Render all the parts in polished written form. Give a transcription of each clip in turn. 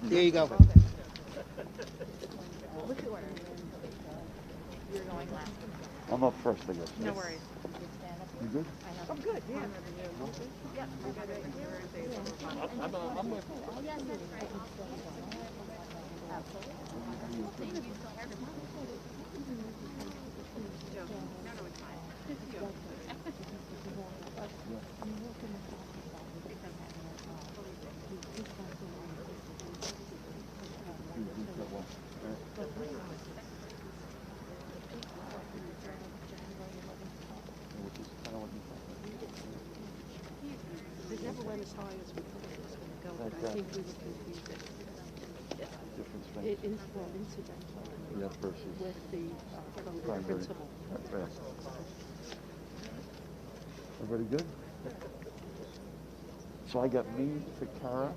There you go. You're going last. I'm up first, I guess. No worries. You good? I'm good, yeah. Yep. I'm with Oh, yes, that's right. No, it's fine. It never went as high as we thought it was going to go, but I think we were confused. different It strengths. is more incidental Yeah, versus with the from the primary. principal. Right. Everybody good? So I got me to Kara,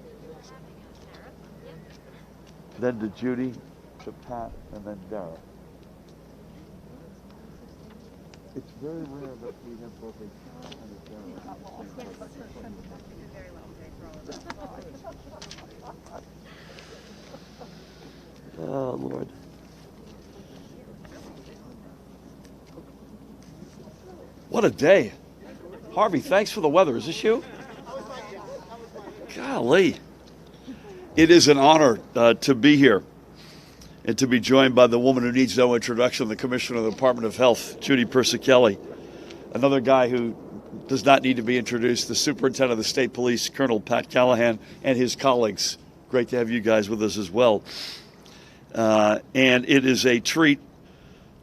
then to Judy, to Pat, and then Dara. It's very rare that we have both a Kara and a Dara. Very well for Oh, Lord. What a day. Harvey, thanks for the weather. Is this you? Golly. It is an honor to be here and to be joined by the woman who needs no introduction, the Commissioner of the Department of Health, Judy Persicelli. Another guy who does not need to be introduced, the Superintendent of the State Police, Colonel Pat Callahan, and his colleagues. Great to have you guys with us as well. And it is a treat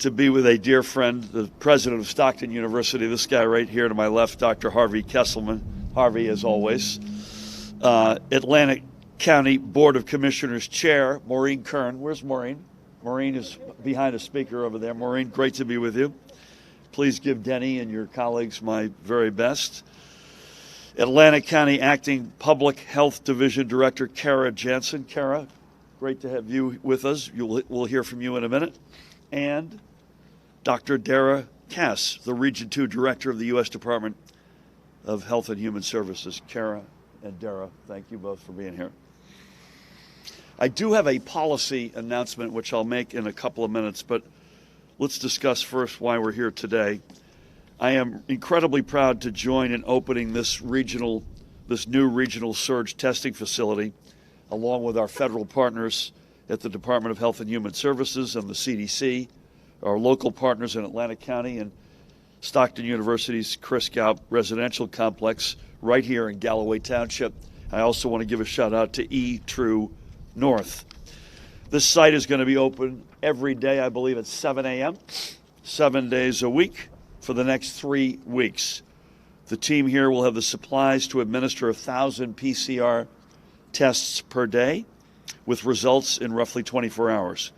to be with a dear friend, the president of Stockton University, this guy right here to my left, Dr. Harvey Kesselman. Harvey, as always. Atlantic County Board of Commissioners Chair, Maureen Kern. Where's Maureen? Maureen is behind a speaker over there. Maureen, great to be with you. Please give Denny and your colleagues my very best. Atlantic County Acting Public Health Division Director, Kara Jansen. Kara, great to have you with us. We'll hear from you in a minute. And Dr. Dara Cass, the Region 2 Director of the U.S. Department of Health and Human Services. Kara and Dara, thank you both for being here. I do have a policy announcement, which I'll make in a couple of minutes, but let's discuss first why we're here today. I am incredibly proud to join in opening this new regional surge testing facility, along with our federal partners at the Department of Health and Human Services and the CDC, our local partners in Atlantic County and Stockton University's Chris Gaup Residential Complex right here in Galloway Township. I also want to give a shout out to E-True North. This site is going to be open every day, I believe, at 7 a.m., 7 days a week for the next 3 weeks. The team here will have the supplies to administer 1,000 PCR tests per day with results in roughly 24 hours.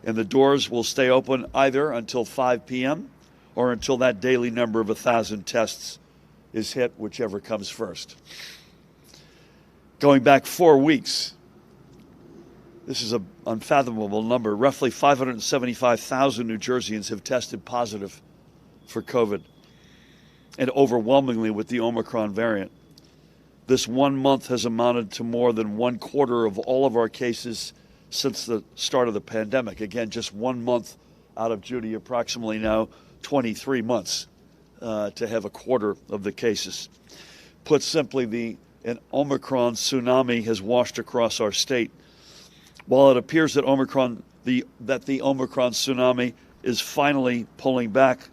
And the doors will stay open either until 5 p.m. or until that daily number of 1,000 tests is hit, whichever comes first. Going back 4 weeks, this is an unfathomable number. Roughly 575,000 New Jerseyans have tested positive for COVID, and overwhelmingly with the Omicron variant. This 1 month has amounted to more than 1/4 of all of our cases since the start of the pandemic. Again, just 1 month out of, Judy, approximately now 23 months to have 1/4 of the cases. Put simply, an Omicron tsunami has washed across our state. While it appears that the Omicron tsunami is finally pulling back,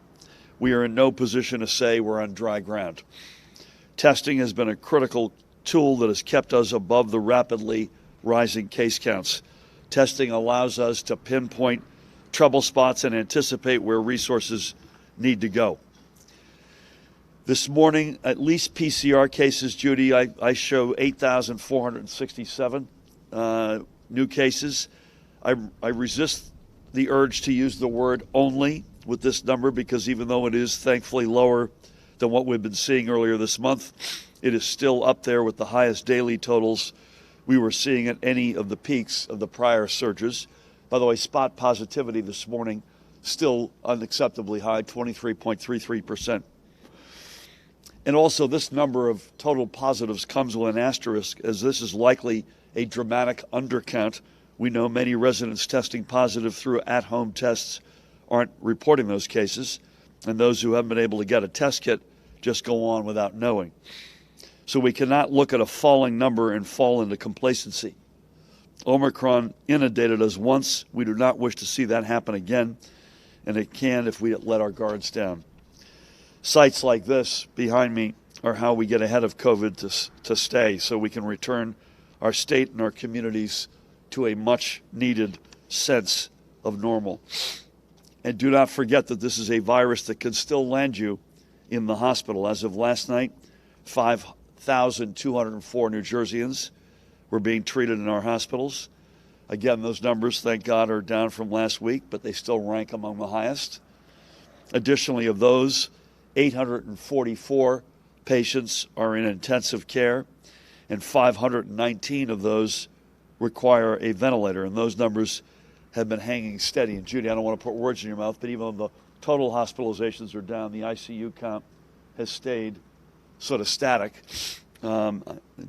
we are in no position to say we're on dry ground. Testing has been a critical tool that has kept us above the rapidly rising case counts. Testing allows us to pinpoint trouble spots and anticipate where resources need to go. This morning, at least PCR cases, Judy, I show 8,467 new cases. I resist the urge to use the word only with this number, because even though it is thankfully lower than what we've been seeing earlier this month, it is still up there with the highest daily totals we were seeing at any of the peaks of the prior surges. By the way, spot positivity this morning still unacceptably high, 23.33%. And also, this number of total positives comes with an asterisk, as this is likely a dramatic undercount. We know many residents testing positive through at-home tests aren't reporting those cases, and those who haven't been able to get a test kit just go on without knowing. So we cannot look at a falling number and fall into complacency. Omicron inundated us once. We do not wish to see that happen again, and it can if we let our guards down. Sites like this behind me are how we get ahead of COVID to stay, so we can return our state and our communities to a much needed sense of normal. And do not forget that this is a virus that can still land you in the hospital. As of last night, 5,204 New Jerseyans were being treated in our hospitals. Again, those numbers, thank God, are down from last week, but they still rank among the highest. Additionally, of those, 844 patients are in intensive care, and 519 of those require a ventilator, and those numbers have been hanging steady. And Judy, I don't want to put words in your mouth, but even though the total hospitalizations are down, the ICU count has stayed sort of static.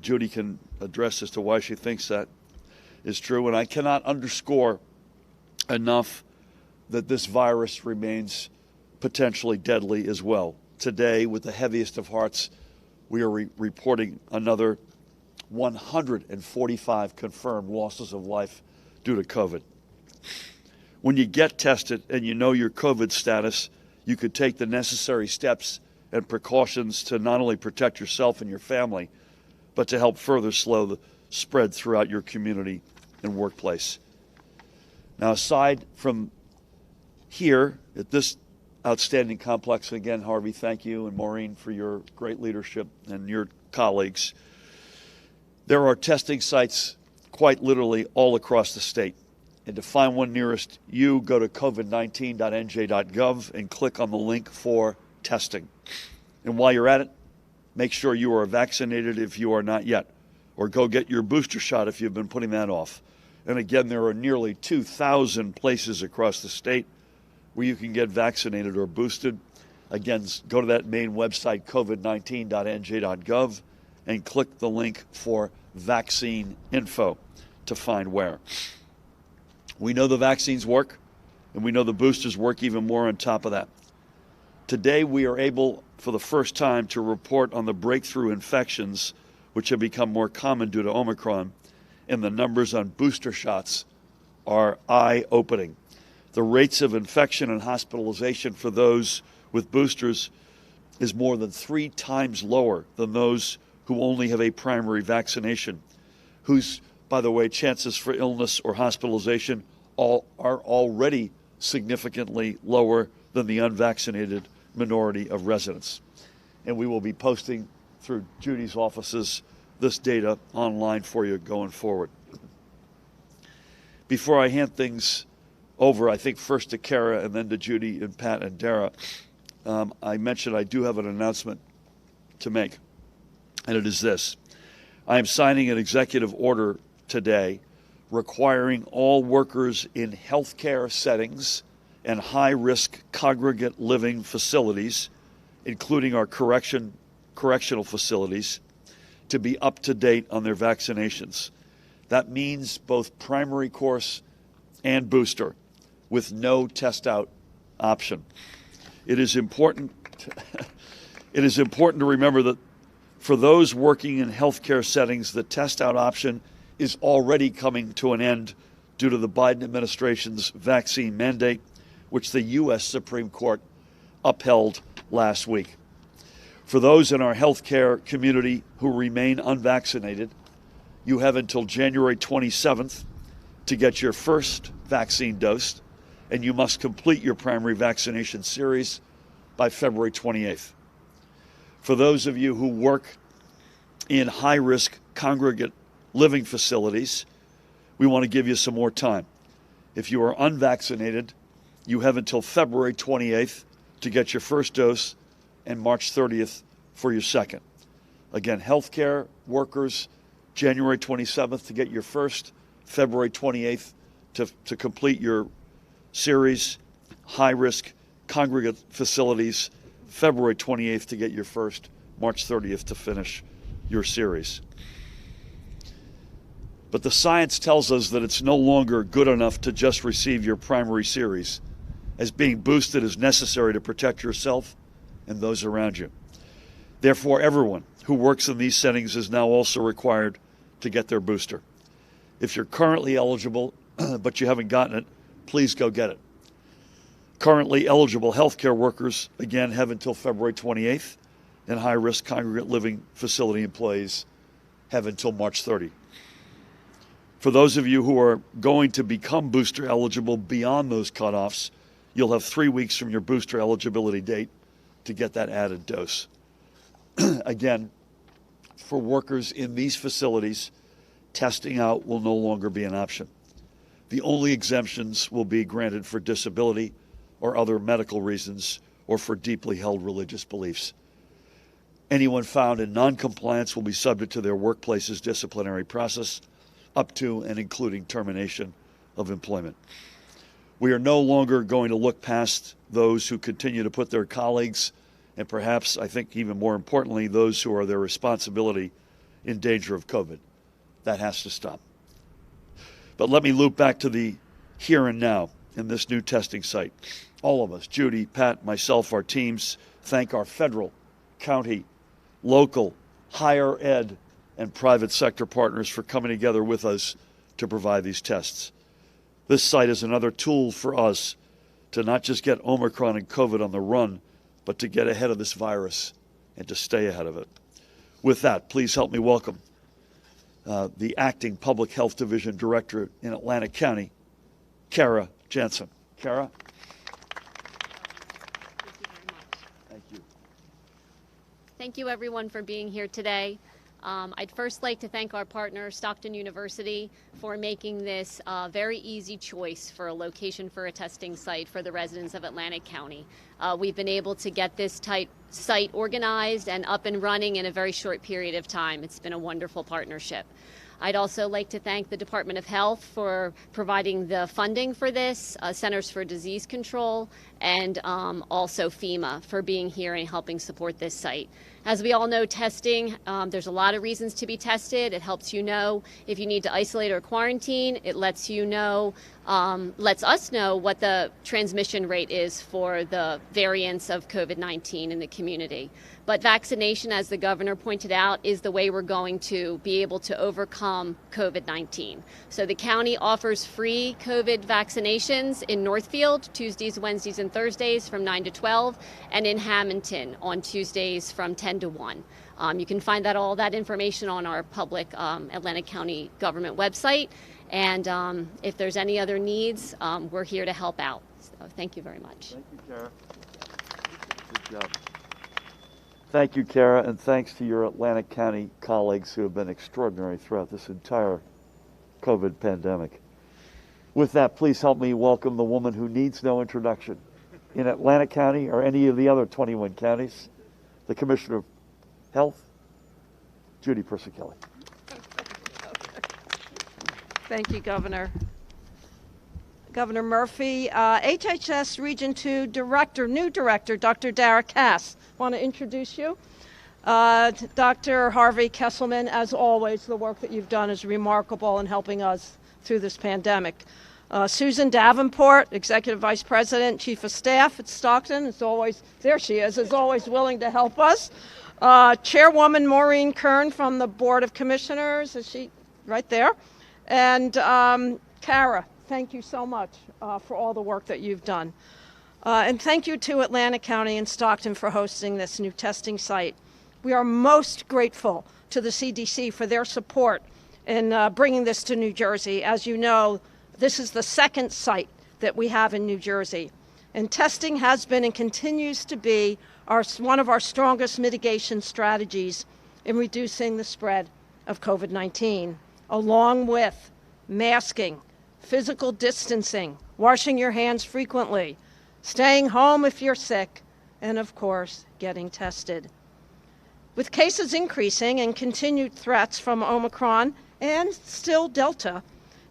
Judy can address as to why she thinks that is true, and I cannot underscore enough that this virus remains potentially deadly as well. Today, with the heaviest of hearts, we are reporting another 145 confirmed losses of life due to COVID. When you get tested and you know your COVID status, you could take the necessary steps and precautions to not only protect yourself and your family, but to help further slow the spread throughout your community and workplace. Now, aside from here at this outstanding complex, again, Harvey, thank you, and Maureen for your great leadership and your colleagues. There are testing sites quite literally all across the state. And to find one nearest you, go to covid19.nj.gov and click on the link for testing. And while you're at it, make sure you are vaccinated if you are not yet, or go get your booster shot if you've been putting that off. And again, there are nearly 2,000 places across the state where you can get vaccinated or boosted. Again, go to that main website, covid19.nj.gov, and click the link for vaccine info to find where. We know the vaccines work, and we know the boosters work even more on top of that. Today, we are able, for the first time, to report on the breakthrough infections, which have become more common due to Omicron, and the numbers on booster shots are eye-opening. The rates of infection and hospitalization for those with boosters is more than 3 times lower than those who only have a primary vaccination, whose, by the way, chances for illness or hospitalization are already significantly lower than the unvaccinated minority of residents. And we will be posting through Judy's offices this data online for you going forward. Before I hand things over, I think first to Kara and then to Judy and Pat and Dara, I mentioned I do have an announcement to make, and it is this. I am signing an executive order today requiring all workers in healthcare settings and high-risk congregate living facilities, including our correctional facilities, to be up to date on their vaccinations. That means both primary course and booster, with no test-out option. It is important to remember that for those working in healthcare settings, the test-out option is already coming to an end due to the Biden administration's vaccine mandate, which the U.S. Supreme Court upheld last week. For those in our healthcare community who remain unvaccinated, you have until January 27th to get your first vaccine dose, and you must complete your primary vaccination series by February 28th. For those of you who work in high-risk congregate living facilities, we want to give you some more time. If you are unvaccinated, you have until February 28th to get your first dose and March 30th for your second. Again, healthcare workers, January 27th to get your first, February 28th to complete your series. high-risk congregate facilities February 28th to get your first, March 30th to finish your series. But the science tells us that it's no longer good enough to just receive your primary series, as being boosted is necessary to protect yourself and those around you. Therefore, everyone who works in these settings is now also required to get their booster. If you're currently eligible, but you haven't gotten it, please go get it. Currently eligible healthcare workers, again, have until February 28th, and high-risk congregate living facility employees have until March 30. For those of you who are going to become booster eligible beyond those cutoffs, you'll have 3 weeks from your booster eligibility date to get that added dose. Again, for workers in these facilities, testing out will no longer be an option. The only exemptions will be granted for disability or other medical reasons or for deeply held religious beliefs. Anyone found in noncompliance will be subject to their workplace's disciplinary process, up to and including termination of employment. We are no longer going to look past those who continue to put their colleagues, and perhaps, I think even more importantly, those who are their responsibility, in danger of COVID. That has to stop. But let me loop back to the here and now in this new testing site. All of us, Judy, Pat, myself, our teams, thank our federal, county, local, higher ed, and private sector partners for coming together with us to provide these tests. This site is another tool for us to not just get Omicron and COVID on the run, but to get ahead of this virus and to stay ahead of it. With that, please help me welcome the Acting Public Health Division Director in Atlantic County, Kara Jansen. Kara? Thank you. Thank you, everyone, for being here today. I'd first like to thank our partner, Stockton University, for making this a very easy choice for a location for a testing site for the residents of Atlantic County. We've been able to get this site organized and up and running in a very short period of time. It's been a wonderful partnership. I'd also like to thank the Department of Health for providing the funding for this, Centers for Disease Control, and also FEMA for being here and helping support this site. As we all know, testing, there's a lot of reasons to be tested. It helps you know if you need to isolate or quarantine. It lets you know, lets us know what the transmission rate is for the variants of COVID-19 in the community. But vaccination, as the governor pointed out, is the way we're going to be able to overcome COVID-19. So the county offers free COVID vaccinations in Northfield, Tuesdays, Wednesdays, and Thursdays from 9 to 12, and in Hamilton on Tuesdays from 10 to 1. You can find all that information on our public Atlantic County government website. And if there's any other needs, we're here to help out. So thank you very much. Thank you, Kara. Good job. Thank you, Kara, and thanks to your Atlantic County colleagues who have been extraordinary throughout this entire COVID pandemic. With that, please help me welcome the woman who needs no introduction in Atlantic County or any of the other 21 counties, the Commissioner of Health, Judy Persicelli. Thank you, Governor. Governor Murphy, HHS Region 2 Director, new Director, Dr. Dara Cass. Want to introduce you? Dr. Harvey Kesselman, as always, the work that you've done is remarkable in helping us through this pandemic. Susan Davenport, Executive Vice President, Chief of Staff at Stockton, is always, there she is always willing to help us. Chairwoman Maureen Kern from the Board of Commissioners, is she right there? And Kara, thank you so much for all the work that you've done. And thank you to Atlantic County and Stockton for hosting this new testing site. We are most grateful to the CDC for their support in bringing this to New Jersey. As you know, this is the second site that we have in New Jersey. And testing has been and continues to be one of our strongest mitigation strategies in reducing the spread of COVID-19, along with masking, physical distancing, washing your hands frequently, staying home if you're sick, and of course, getting tested. With cases increasing and continued threats from Omicron and still Delta,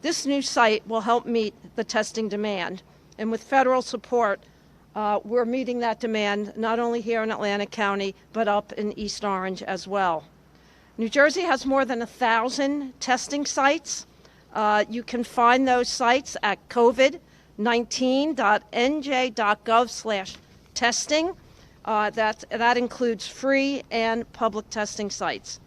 this new site will help meet the testing demand And with federal support, we're meeting that demand not only here in Atlantic County, but up in East Orange as well. New Jersey has more than 1,000 testing sites. You can find those sites at covid19.nj.gov/testing. That includes free and public testing sites.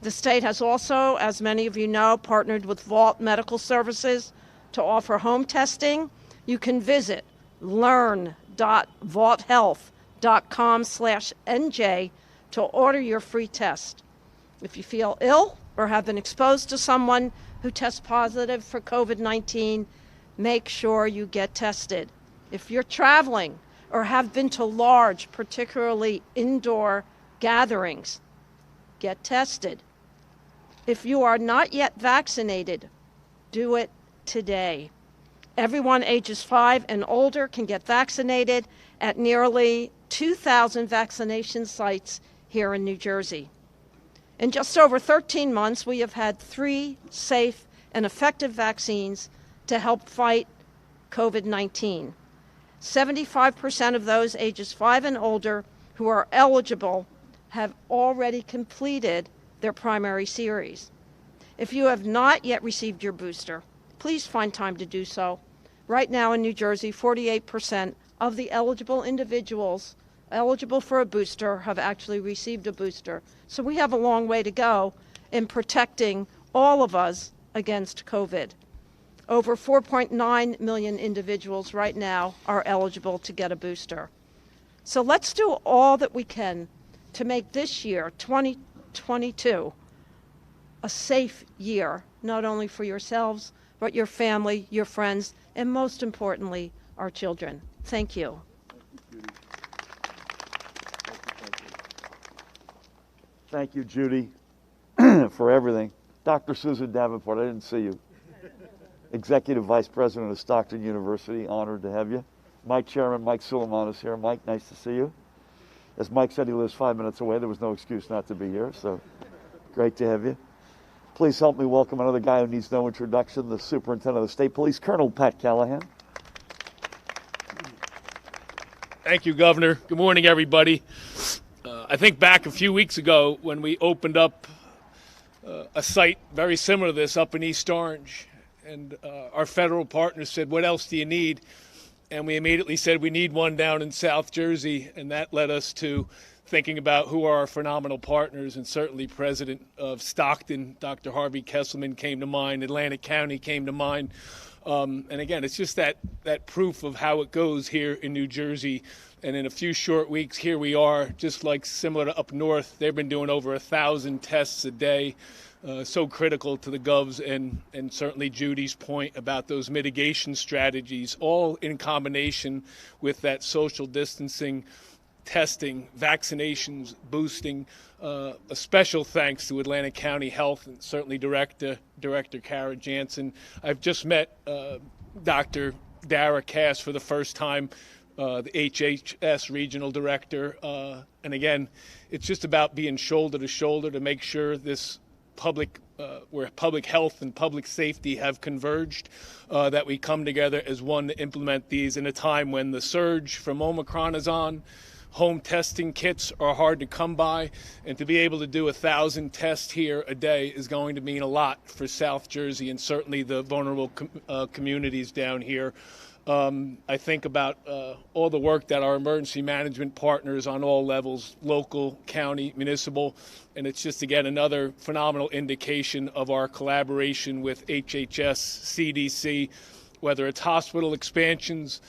The state has also, as many of you know, partnered with Vault Medical Services to offer home testing. You can visit learn.vaulthealth.com/nj to order your free test. If you feel ill or have been exposed to someone who tests positive for COVID-19, make sure you get tested. If you're traveling or have been to large, particularly indoor gatherings, get tested. If you are not yet vaccinated, do it today. Everyone ages 5 and older can get vaccinated at nearly 2,000 vaccination sites here in New Jersey. In just over 13 months, we have had 3 safe and effective vaccines to help fight COVID-19. 75% of those ages 5 and older who are eligible have already completed their primary series. If you have not yet received your booster, please find time to do so. Right now in New Jersey, 48% of the eligible individuals eligible for a booster have actually received a booster. So we have a long way to go in protecting all of us against COVID. Over 4.9 million individuals right now are eligible to get a booster. So let's do all that we can to make this year, 2022, a safe year, not only for yourselves, but your family, your friends, and most importantly, our children. Thank you. Thank you, Judy, for everything. Dr. Susan Davenport, I didn't see you. Executive Vice President of Stockton University, honored to have you. My chairman, Mike Suleiman, is here. Mike, nice to see you. As Mike said, he lives 5 minutes away. There was no excuse not to be here, so great to have you. Please help me welcome another guy who needs no introduction, the Superintendent of the State Police, Colonel Pat Callahan. Thank you, Governor. Good morning, everybody. I think back a few weeks ago when we opened up a site very similar to this up in East Orange, and our federal partners said, "What else do you need?" And we immediately said, "We need one down in South Jersey," and that led us to thinking about who are our phenomenal partners, and certainly President of Stockton, Dr. Harvey Kesselman, came to mind. Atlantic County came to mind. And again, it's just that proof of how it goes here in New Jersey. And in a few short weeks, here we are, just like similar to up north. They've been doing over 1,000 tests a day. So critical to the govs, and certainly Judy's point about those mitigation strategies, all in combination with that social distancing, testing, vaccinations, boosting. A special thanks to Atlantic County Health and certainly Director Kara Jansen. I've just met Dr. Dara Cass for the first time, the HHS Regional Director. And again, it's just about being shoulder to shoulder to make sure this where public health and public safety have converged, that we come together as one to implement these in a time when the surge from Omicron is on. Home testing kits are hard to come by, and to be able to do 1,000 tests here a day is going to mean a lot for South Jersey and certainly the vulnerable communities down here. I think about all the work that our emergency management partners on all levels, local, county, municipal, and it's just, again, another phenomenal indication of our collaboration with HHS, CDC, whether it's hospital expansions,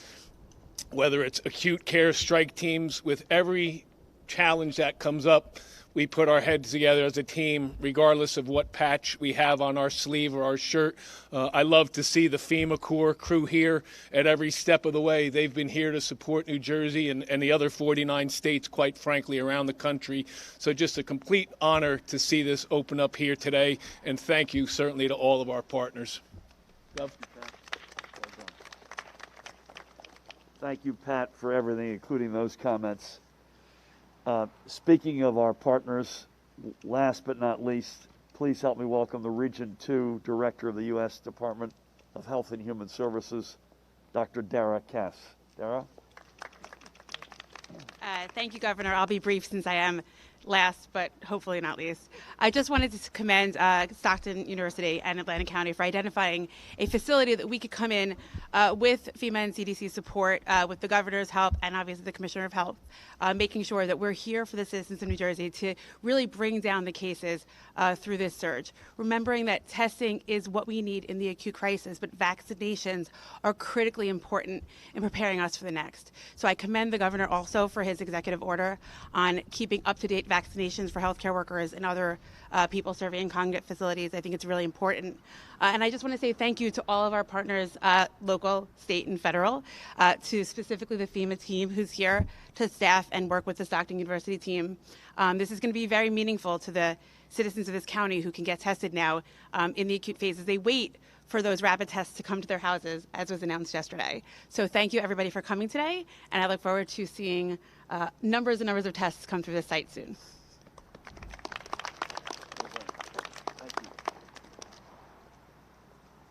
whether it's acute care strike teams. With every challenge that comes up, we put our heads together as a team, regardless of what patch we have on our sleeve or our shirt. I love to see the FEMA Corps crew here at every step of the way. They've been here to support New Jersey and the other 49 states, quite frankly, around the country. So just a complete honor to see this open up here today, and thank you certainly to all of our partners. Thank you, Pat, for everything, including those comments. Speaking of our partners, last but not least, please help me welcome the Region 2 Director of the U.S. Department of Health and Human Services, Dr. Dara Cass. Dara? Thank you, Governor. I'll be brief since I am last, but hopefully not least. I just wanted to commend Stockton University and Atlantic County for identifying a facility that we could come in with FEMA and CDC support, with the governor's help and obviously the Commissioner of Health, making sure that we're here for the citizens of New Jersey to really bring down the cases through this surge. Remembering that testing is what we need in the acute crisis, but vaccinations are critically important in preparing us for the next. So I commend the governor also for his executive order on keeping up-to-date vaccinations for healthcare workers and other people serving in congregate facilities. I think it's really important. And I just want to say thank you to all of our partners, local, state, and federal, to specifically the FEMA team who's here to staff and work with the Stockton University team. This is going to be very meaningful to the citizens of this county who can get tested now in the acute phases. They wait for those rapid tests to come to their houses, as was announced yesterday. So thank you, everybody, for coming today, and I look forward to seeing numbers and numbers of tests come through this site soon.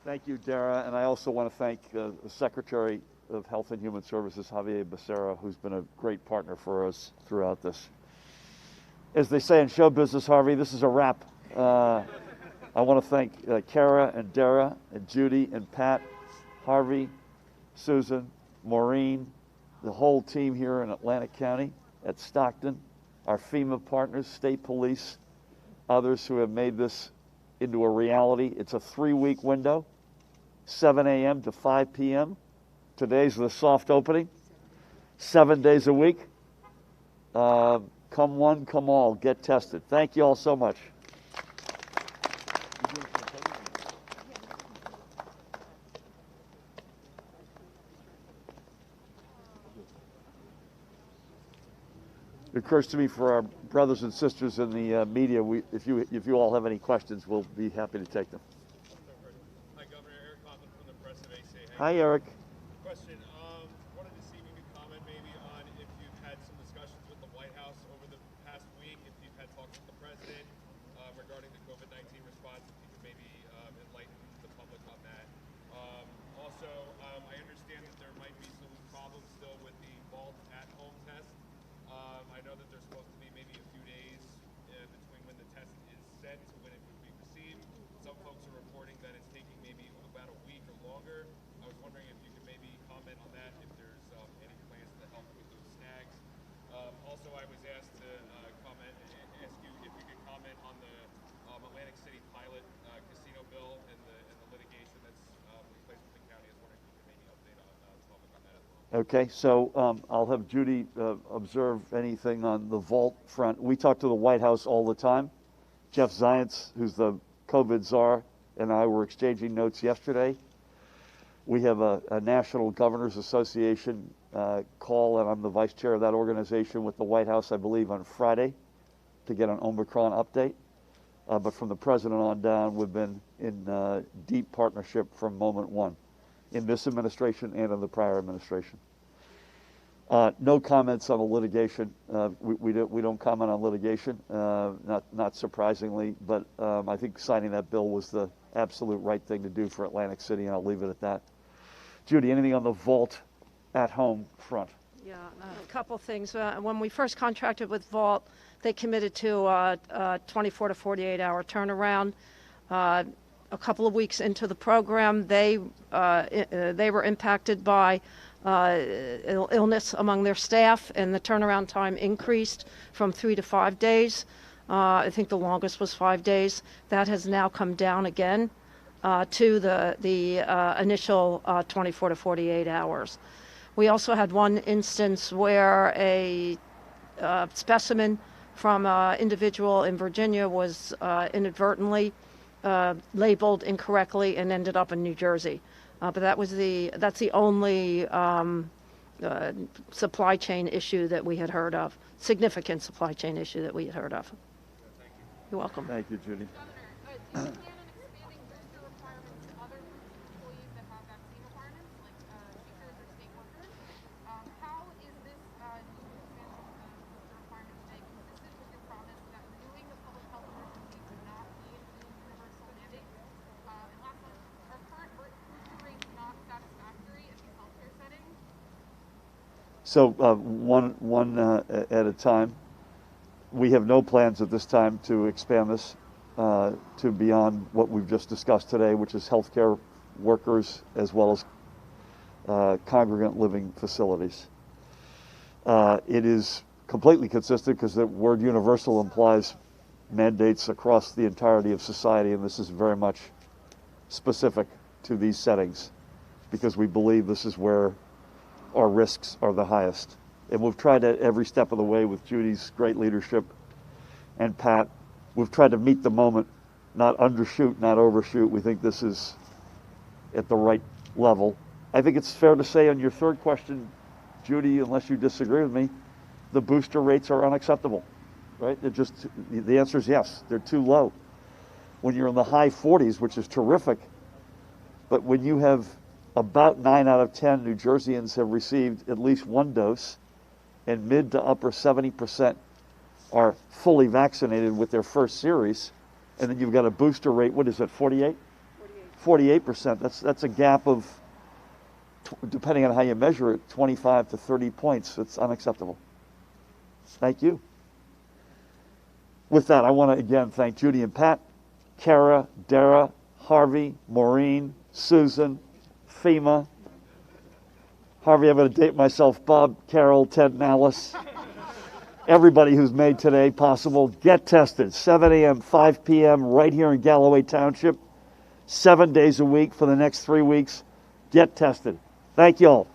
Thank you, Dara. And I also want to thank the Secretary of Health and Human Services, Javier Becerra, who's been a great partner for us throughout this. As they say in show business, Harvey, this is a wrap. I want to thank Kara and Dara and Judy and Pat, Harvey, Susan, Maureen, the whole team here in Atlantic County, at Stockton, our FEMA partners, state police, others who have made this into a reality. It's a 3-week window, 7 a.m. to 5 p.m. Today's the soft opening, 7 days a week. Come one, come all, get tested. Thank you all so much. It occurs to me for our brothers and sisters in the media, if you all have any questions, we'll be happy to take them. Hi, Governor. Eric Conklin from the Press of AC. Hi, Eric. Question. Wanted to see if you could comment maybe on if you've had some discussions with the White House over the past week, if you've had talks with the President regarding the COVID-19 response, if you could maybe enlighten the public on that. Also, I understand that there might be some problems still with the Vault at-home test. I know that there's supposed to be maybe a few days between when the test is sent to when it would be received. Some folks are reporting that it's taking maybe about a week or longer. I was wondering if you could maybe comment on that, if there's any plans to help with those snags. Also, I was asked to ask you if you could comment on the Atlantic City pilot casino bill and the litigation that's in place with the county. I was wondering if you could maybe update the public on that as well. Okay, so I'll have Judy observe anything on the Vault front. We talk to the White House all the time. Jeff Zients, who's the COVID czar, and I were exchanging notes yesterday. We have a National Governors Association call, and I'm the vice chair of that organization with the White House, I believe, on Friday to get an Omicron update. But from the president on down, we've been in deep partnership from moment one, in this administration and in the prior administration. No comments on the litigation. We don't comment on litigation, not surprisingly, but I think signing that bill was the absolute right thing to do for Atlantic City, and I'll leave it at that. Judy, anything on the Vault at-home front? Yeah, a couple things. When we first contracted with Vault, they committed to a 24 to 48 hour turnaround. A couple of weeks into the program, they were impacted by illness among their staff, and the turnaround time increased from 3 to 5 days. I think the longest was 5 days. That has now come down again to the initial 24 to 48 hours. We also had one instance where a specimen from an individual in Virginia was inadvertently labeled incorrectly and ended up in New Jersey. But that's the only supply chain issue that we had heard of, significant supply chain issue that we had heard of. Thank you. You're welcome. Thank you, Judy. Governor, do you plan on expanding booster requirements to other employees that have vaccine requirements, like teachers or state workers? How is this new expansion of booster requirements today consistent with your promise that renewing the public health emergency would not lead to universal mandates? And last one, are current booster rates not satisfactory at these healthcare So one at a time. We have no plans at this time to expand this to beyond what we've just discussed today, which is healthcare workers as well as congregant living facilities. It is completely consistent because the word universal implies mandates across the entirety of society, and this is very much specific to these settings because we believe this is where our risks are the highest. And we've tried at every step of the way with Judy's great leadership and Pat. We've tried to meet the moment, not undershoot, not overshoot. We think this is at the right level. I think it's fair to say on your third question, Judy, unless you disagree with me, the booster rates are unacceptable, right? The answer is yes, they're too low. When you're in the high 40s, which is terrific, but when you have about 9 out of 10 New Jerseyans have received at least one dose, and mid to upper 70% are fully vaccinated with their first series, and then you've got a booster rate, what is it, 48? 48%. That's a gap of, depending on how you measure it, 25 to 30 points. It's unacceptable. Thank you. With that, I want to again thank Judy and Pat, Kara, Dara, Harvey, Maureen, Susan, FEMA. Harvey, I'm going to date myself, Bob, Carol, Ted, and Alice. Everybody who's made today possible, get tested. 7 a.m., 5 p.m., right here in Galloway Township. 7 days a week for the next 3 weeks. Get tested. Thank you all.